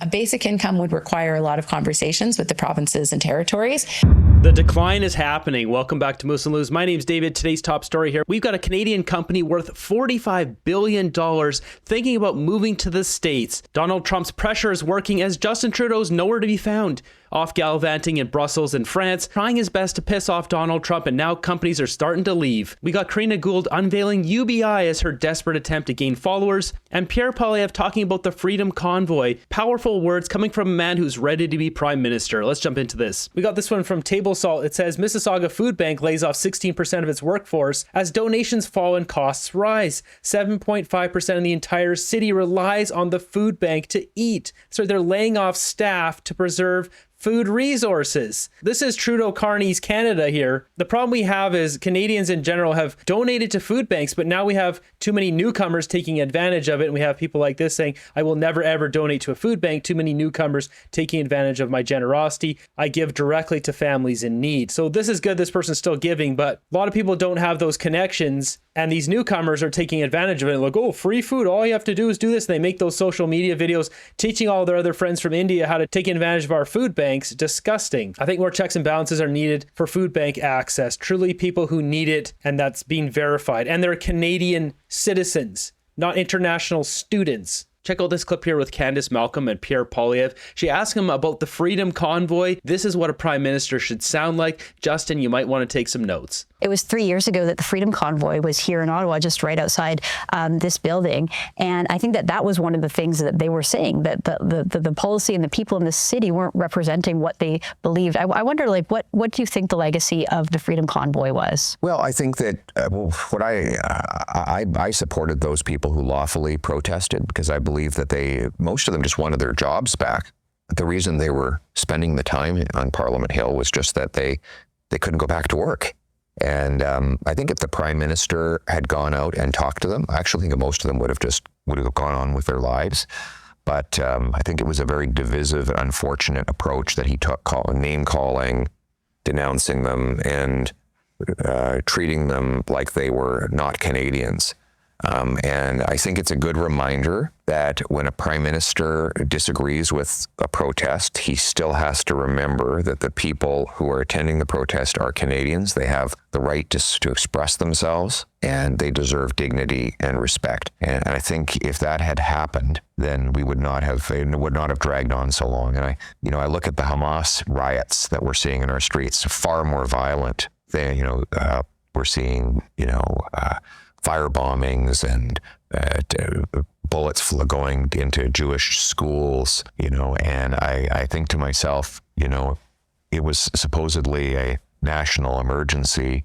A basic income would require a lot of conversations with the provinces and territories. The decline is happening. Welcome back to Moose and Lose. My name's David. Today's top story here. We've got a Canadian company worth $45 billion thinking about moving to the States. Donald Trump's pressure is working as Justin Trudeau's nowhere to be found. Off gallivanting in Brussels and France, trying his best to piss off Donald Trump, and now companies are starting to leave. We got Karina Gould unveiling UBI as her desperate attempt to gain followers, and Pierre Poilievre talking about the Freedom Convoy. Powerful words coming from a man who's ready to be Prime Minister. Let's jump into this. We got this one from Table Salt. It says, Mississauga Food Bank lays off 16% of its workforce as donations fall and costs rise. 7.5% of the entire city relies on the food bank to eat. So they're laying off staff to preserve food resources. This is Trudeau Carney's Canada here. The problem we have is Canadians in general have donated to food banks, but now we have too many newcomers taking advantage of it. And we have people like this saying, I will never ever donate to a food bank. Too many newcomers taking advantage of my generosity. I give directly to families in need. So this is good. This person's still giving, but a lot of people don't have those connections. And these newcomers are taking advantage of it. Like, oh, free food. All you have to do is do this. And they make those social media videos teaching all their other friends from India how to take advantage of our food banks. Disgusting. I think more checks and balances are needed for food bank access. Truly people who need it, and that's being verified. And they're Canadian citizens, not international students. Check out this clip here with Candace Malcolm and Pierre Poilievre. She asked him about the Freedom Convoy. This is what a prime minister should sound like. Justin, you might want to take some notes. It was 3 years ago that the Freedom Convoy was here in Ottawa, just right outside this building. And I think that that was one of the things that they were saying, that the policy and the people in the city weren't representing what they believed. I wonder, like, what do you think the legacy of the Freedom Convoy was? Well, I think that what I supported those people who lawfully protested, because I believe that most of them just wanted their jobs back. The reason they were spending the time on Parliament Hill was just that they couldn't go back to work. And I think if the Prime Minister had gone out and talked to them, I actually think most of them would have gone on with their lives. But I think it was a very divisive, unfortunate approach that he took, name-calling, denouncing them, and treating them like they were not Canadians. And I think it's a good reminder that when a prime minister disagrees with a protest, he still has to remember that the people who are attending the protest are Canadians. They have the right to express themselves, and they deserve dignity and respect. And I think if that had happened, then it would not have dragged on so long. And I look at the Hamas riots that we're seeing in our streets, far more violent. We're seeing, fire bombings and bullets going into Jewish schools, and I think to myself, it was supposedly a national emergency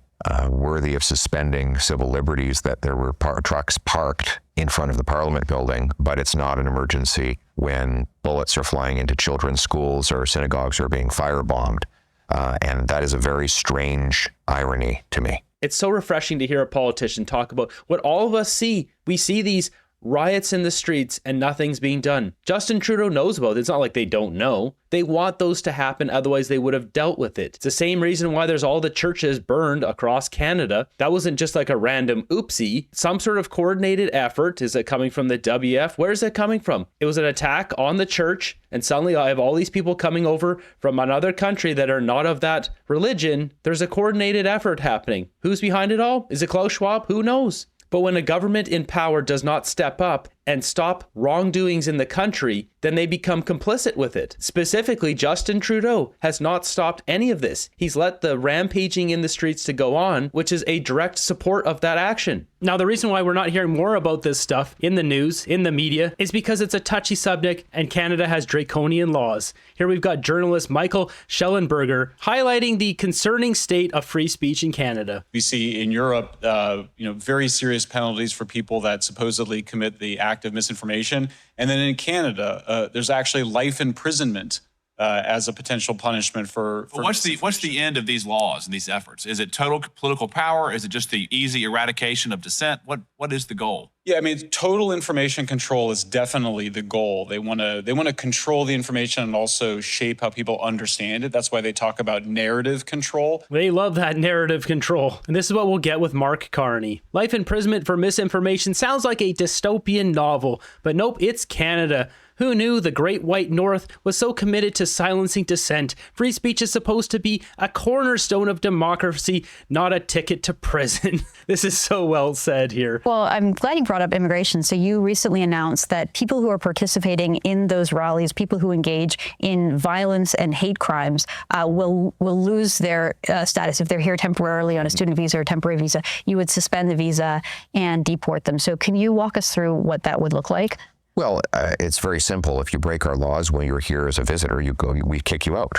worthy of suspending civil liberties, that there were trucks parked in front of the Parliament building, but it's not an emergency when bullets are flying into children's schools or synagogues are being firebombed. And that is a very strange irony to me. It's so refreshing to hear a politician talk about what all of us see. We see these riots in the streets and nothing's being done. Justin Trudeau knows about it. It's not like they don't know. They want those to happen, otherwise they would have dealt with it. It's the same reason why there's all the churches burned across Canada. That wasn't just like a random oopsie. Some sort of coordinated effort. Is it coming from the WF? Where is it coming from? It was an attack on the church, and suddenly I have all these people coming over from another country that are not of that religion. There's a coordinated effort happening. Who's behind it all? Is it Klaus Schwab? Who knows? But when a government in power does not step up and stop wrongdoings in the country, then they become complicit with it. Specifically, Justin Trudeau has not stopped any of this. He's let the rampaging in the streets to go on, which is a direct support of that action. Now, the reason why we're not hearing more about this stuff in the news, in the media, is because it's a touchy subject and Canada has draconian laws. Here we've got journalist Michael Schellenberger highlighting the concerning state of free speech in Canada. We see in Europe, very serious penalties for people that supposedly commit the act of misinformation. And then in Canada, there's actually life imprisonment as a potential punishment for what's the end of these laws and these efforts? Is it total political power? Is it just the easy eradication of dissent? What is the goal? Yeah, I mean, total information control is definitely the goal. They want to control the information and also shape how people understand it. That's why they talk about narrative control. They love that narrative control. And this is what we'll get with Mark Carney. Life imprisonment for misinformation sounds like a dystopian novel, but nope, it's Canada. Who knew the Great White North was so committed to silencing dissent? Free speech is supposed to be a cornerstone of democracy, not a ticket to prison. This is so well said here. Well, I'm glad you brought up immigration. So you recently announced that people who are participating in those rallies, people who engage in violence and hate crimes, will lose their status. If they're here temporarily on a student visa or temporary visa, you would suspend the visa and deport them. So can you walk us through what that would look like? Well, it's very simple. If you break our laws when you're here as a visitor, we kick you out.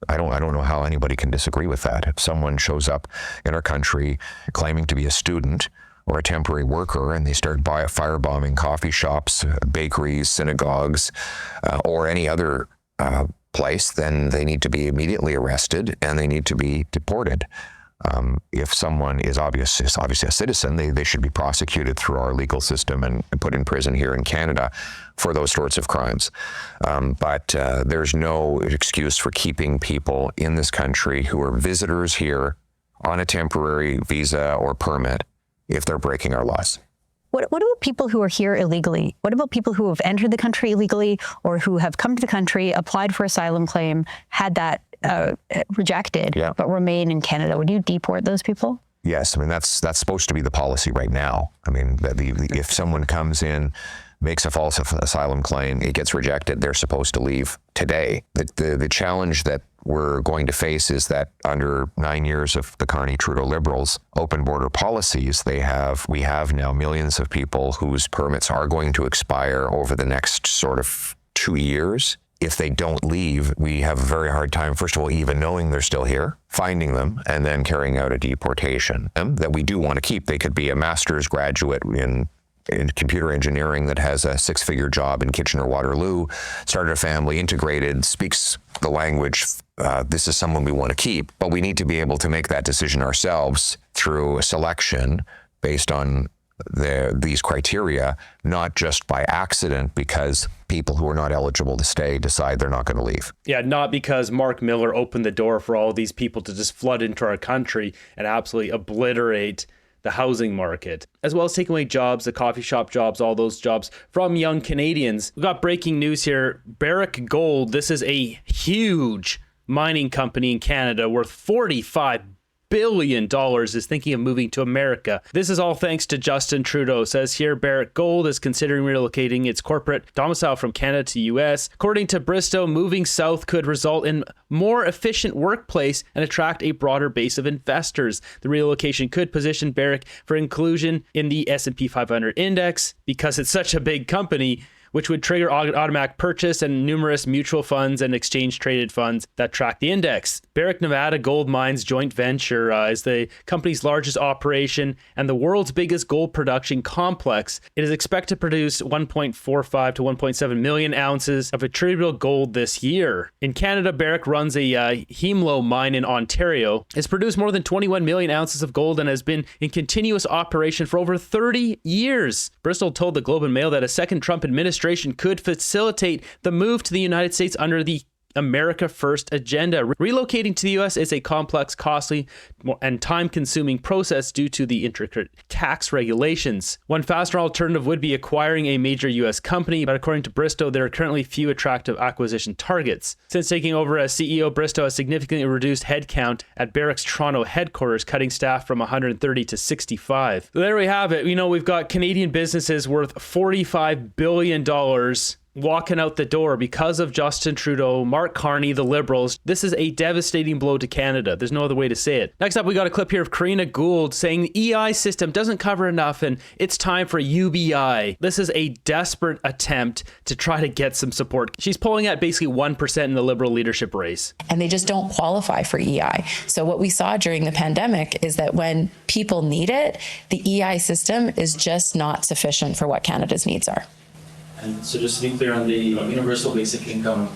I don't know how anybody can disagree with that. If someone shows up in our country claiming to be a student or a temporary worker and they start firebombing coffee shops, bakeries, synagogues, or any other place, then they need to be immediately arrested and they need to be deported. If someone is obviously a citizen, they should be prosecuted through our legal system and put in prison here in Canada for those sorts of crimes. But there's no excuse for keeping people in this country who are visitors here on a temporary visa or permit if they're breaking our laws. What about people who are here illegally? What about people who have entered the country illegally or who have come to the country, applied for asylum claim, had that rejected, but remain in Canada? Would you deport those people? Yes, I mean that's supposed to be the policy right now. I mean, if someone comes in, makes a false asylum claim, it gets rejected, they're supposed to leave today. The challenge that we're going to face is that under 9 years of the Carney-Trudeau Liberals' open border policies, we have now millions of people whose permits are going to expire over the next sort of 2 years. If they don't leave, we have a very hard time, first of all, even knowing they're still here, finding them, and then carrying out a deportation that we do want to keep. They could be a master's graduate in computer engineering that has a six-figure job in Kitchener-Waterloo, started a family, integrated, speaks the language. This is someone we want to keep, but we need to be able to make that decision ourselves through a selection based on these criteria, not just by accident because people who are not eligible to stay decide they're not going to leave. Yeah, not because Mark Miller opened the door for all these people to just flood into our country and absolutely obliterate the housing market, as well as taking away jobs, the coffee shop jobs, all those jobs from young Canadians. We've got breaking news here. Barrick Gold, this is a huge mining company in Canada worth $45 billion, is thinking of moving to America. This is all thanks to Justin Trudeau. It says here, Barrick Gold is considering relocating its corporate domicile from Canada to US. According to Bristow, moving south could result in more efficient workplace and attract a broader base of investors. The relocation could position Barrick for inclusion in the S&P 500 index because it's such a big company, which would trigger automatic purchase and numerous mutual funds and exchange-traded funds that track the index. Barrick Nevada Gold Mines joint venture is the company's largest operation and the world's biggest gold production complex. It is expected to produce 1.45 to 1.7 million ounces of attributable gold this year. In Canada, Barrick runs a Hemlo mine in Ontario. It's produced more than 21 million ounces of gold and has been in continuous operation for over 30 years. Bristol told the Globe and Mail that a second Trump administration could facilitate the move to the United States under the America First agenda. Relocating to the U.S. is a complex, costly, and time-consuming process due to the intricate tax regulations. One faster alternative would be acquiring a major U.S. company, but according to Bristow, there are currently few attractive acquisition targets. Since taking over as CEO, Bristow has significantly reduced headcount at Barrick's Toronto headquarters, cutting staff from 130 to 65. So there we have it. We've got Canadian businesses worth $45 billion walking out the door because of Justin Trudeau, Mark Carney, the Liberals. This is a devastating blow to Canada. There's no other way to say it. Next up, we got a clip here of Karina Gould saying the EI system doesn't cover enough and it's time for UBI. This is a desperate attempt to try to get some support. She's polling at basically 1% in the Liberal leadership race. And they just don't qualify for EI. So what we saw during the pandemic is that when people need it, the EI system is just not sufficient for what Canada's needs are. And so just to be clear on the universal basic income,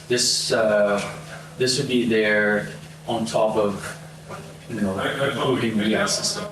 this would be there on top of, including the EI system.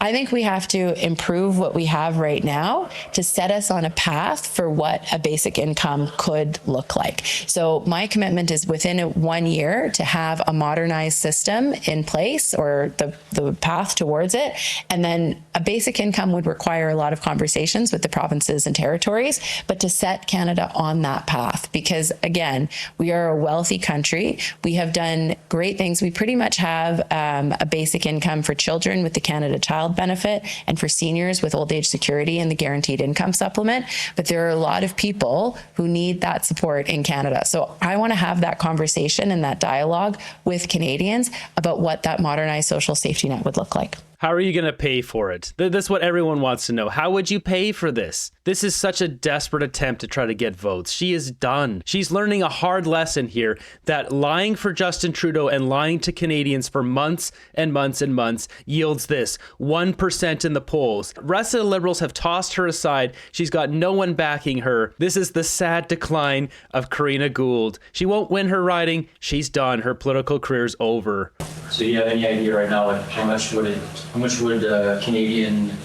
I think we have to improve what we have right now to set us on a path for what a basic income could look like. So my commitment is within 1 year to have a modernized system in place, or the path towards it. And then a basic income would require a lot of conversations with the provinces and territories, but to set Canada on that path, because again, we are a wealthy country. We have done great things. We pretty much have a basic income for children with the Canada Child Benefit, and for seniors with old age security and the guaranteed income supplement. But there are a lot of people who need that support in Canada. So I want to have that conversation and that dialogue with Canadians about what that modernized social safety net would look like. How are you going to pay for it? That's what everyone wants to know. How would you pay for this? This is such a desperate attempt to try to get votes. She is done. She's learning a hard lesson here that lying for Justin Trudeau and lying to Canadians for months and months and months yields this 1% in the polls. The rest of the Liberals have tossed her aside. She's got no one backing her. This is the sad decline of Karina Gould. She won't win her riding. She's done. Her political career's over. So do you have any idea right now, like how much money would a Canadian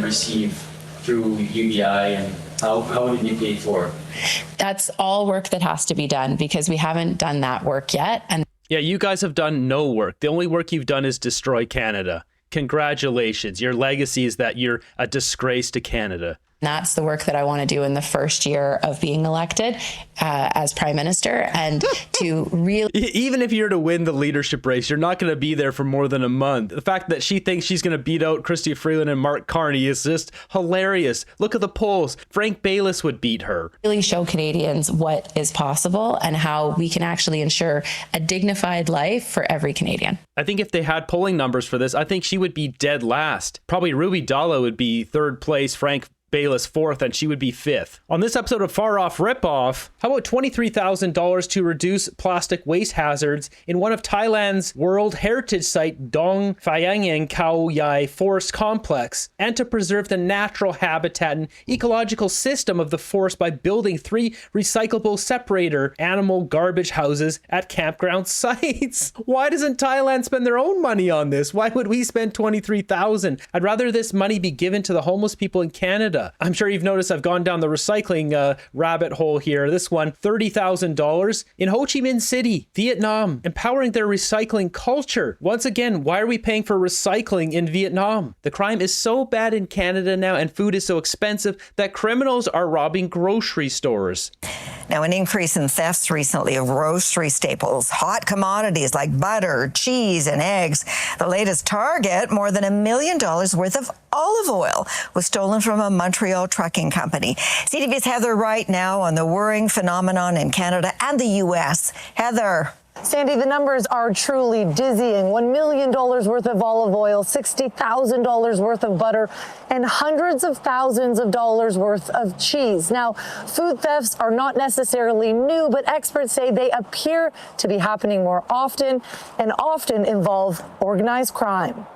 receive through UBI, and how would it be paid for? That's all work that has to be done, because we haven't done that work yet. And yeah, you guys have done no work. The only work you've done is destroy Canada. Congratulations. Your legacy is that you're a disgrace to Canada. that's the work that I want to do in the first year of being elected as Prime Minister, and to really... Even if you're to win the leadership race, you're not going to be there for more than a month. The fact that she thinks she's going to beat out Chrystia Freeland and Mark Carney is just hilarious. Look at the polls. Frank Baylis would beat her. Really show Canadians what is possible and how we can actually ensure a dignified life for every Canadian. I think if they had polling numbers for this, I think she would be dead last. Probably Ruby Dalla would be third place, Frank Baylis fourth, and she would be fifth. On this episode of Far Off Ripoff, how about $23,000 to reduce plastic waste hazards in one of Thailand's World Heritage Site Dong Phayang Khao Yai Forest Complex, and to preserve the natural habitat and ecological system of the forest by building 3 recyclable separator animal garbage houses at campground sites. Why doesn't Thailand spend their own money on this? Why would we spend $23,000? I'd rather this money be given to the homeless people in Canada. I'm sure you've noticed I've gone down the recycling rabbit hole here. This one, $30,000 in Ho Chi Minh City, Vietnam, empowering their recycling culture. Once again, why are we paying for recycling in Vietnam? The crime is so bad in Canada now, and food is so expensive that criminals are robbing grocery stores. Now, an increase in thefts recently of grocery staples, hot commodities like butter, cheese, and eggs. The latest target, more than $1 million worth of olive oil, was stolen from a Montreal trucking company. CTV's Heather Wright now on the worrying phenomenon in Canada and the U.S. Heather. Sandy, the numbers are truly dizzying. $1 million worth of olive oil, $60,000 worth of butter, and hundreds of thousands of dollars worth of cheese. Now, food thefts are not necessarily new, but experts say they appear to be happening more often and often involve organized crime.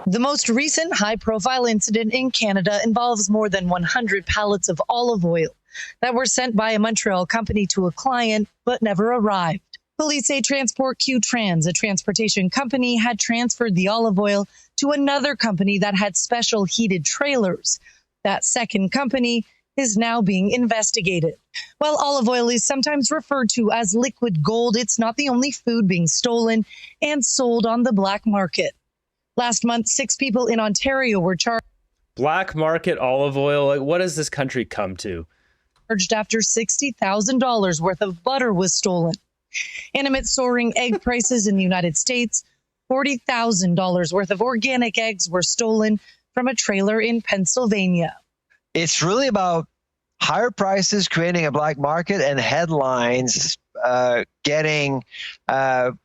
The most recent high-profile incident in Canada involves more than 100 pallets of olive oil that were sent by a Montreal company to a client but never arrived. Police say Transport Q Trans, a transportation company, had transferred the olive oil to another company that had special heated trailers. That second company is now being investigated. While olive oil is sometimes referred to as liquid gold, it's not the only food being stolen and sold on the black market. Last month, 6 people in Ontario were charged. Black market olive oil, like what does this country come to? After $60,000 worth of butter was stolen. And amid soaring egg prices in the United States, $40,000 worth of organic eggs were stolen from a trailer in Pennsylvania. It's really about higher prices, creating a black market, and headlines getting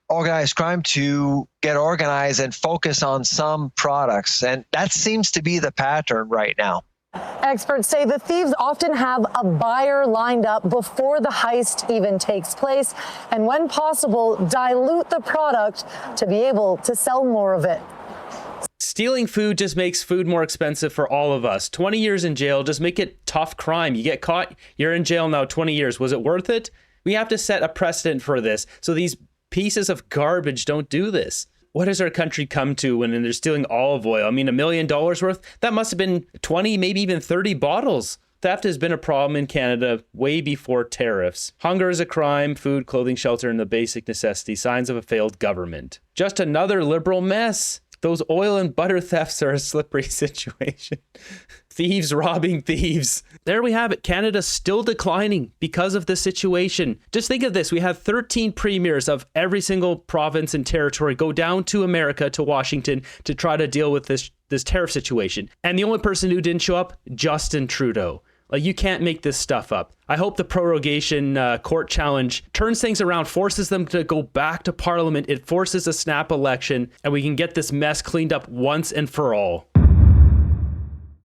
organized crime to get organized and focus on some products. And that seems to be the pattern right now. Experts say the thieves often have a buyer lined up before the heist even takes place, and when possible, dilute the product to be able to sell more of it. Stealing food just makes food more expensive for all of us. 20 years in jail, just make it tough crime. You get caught, you're in jail now 20 years. Was it worth it? We have to set a precedent for this so these pieces of garbage don't do this. what has our country come to when they're stealing olive oil? I mean, $1 million worth, that must have been 20, maybe even 30 bottles. Theft has been a problem in Canada way before tariffs. Hunger is a crime, food, clothing, shelter, and the basic necessities, signs of a failed government. Just another liberal mess. Those oil and butter thefts are a slippery situation. Thieves robbing thieves. There we have it. Canada's still declining because of this situation. Just think of this. We had 13 premiers of every single province and territory go down to America, to Washington, to try to deal with this tariff situation. And the only person who didn't show up, Justin Trudeau. Like, you can't make this stuff up. I hope the prorogation court challenge turns things around, forces them to go back to Parliament. It forces a snap election, and we can get this mess cleaned up once and for all.